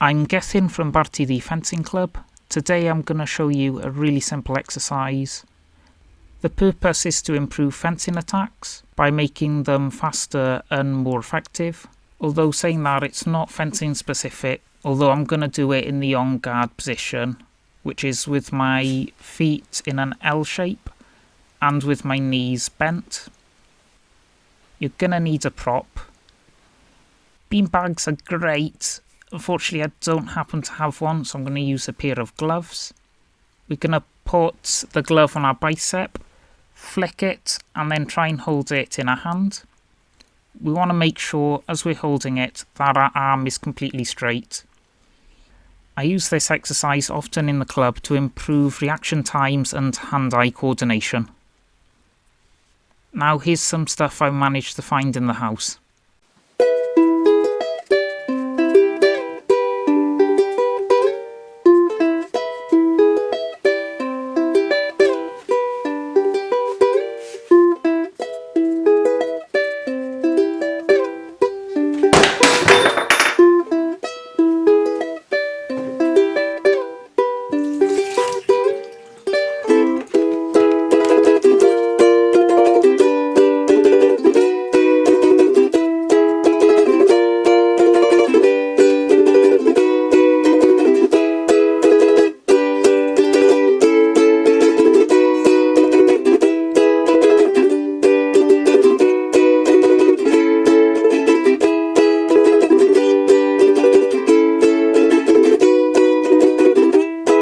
I'm Gethin from Barti the fencing club. Today I'm going to show you a really simple exercise. The purpose is to improve fencing attacks by making them faster and more effective. Although saying that, it's not fencing specific, although I'm going to do it in the on guard position, which is with my feet in an L shape and with my knees bent. You're going to need a prop. Beanbags are great. Unfortunately, I don't happen to have one, so I'm going to use a pair of gloves. We're going to put the glove on our bicep, flick it, and then try and hold it in our hand. We want to make sure, as we're holding it, that our arm is completely straight. I use this exercise often in the club to improve reaction times and hand-eye coordination. Now here's some stuff I managed to find in the house.